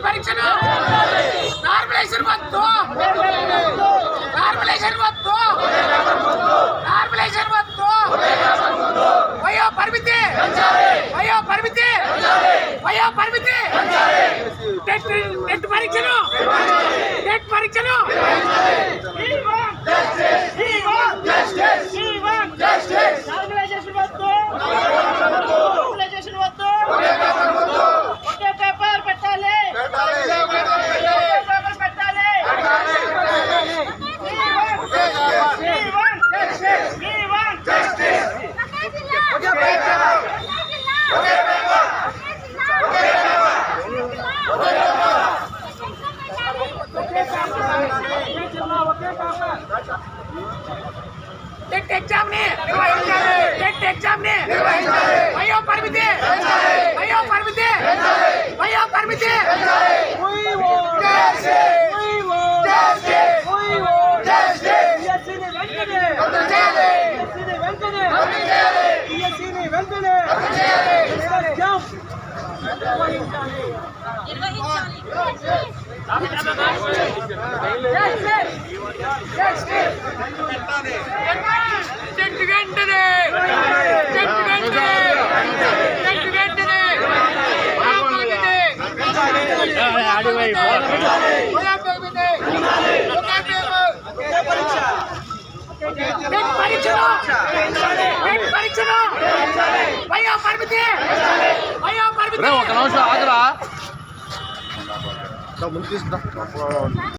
పరీక్షను నార్మలైజేషన్ వద్దు, నార్మలైజేషన్ వద్దు, నార్మలైజేషన్ వద్దు, వయో పరిమితి, వయో పరిమితి, వయో పరిమితి, టెట్ పరీక్షను, టెట్ పరీక్షను ఎగ్జామ్ ని వయో పరిమితి, వయో పరిమితి, వయో పరిమితి, ఒక నిమిషం ఆగరా ముందు తీసుకురా.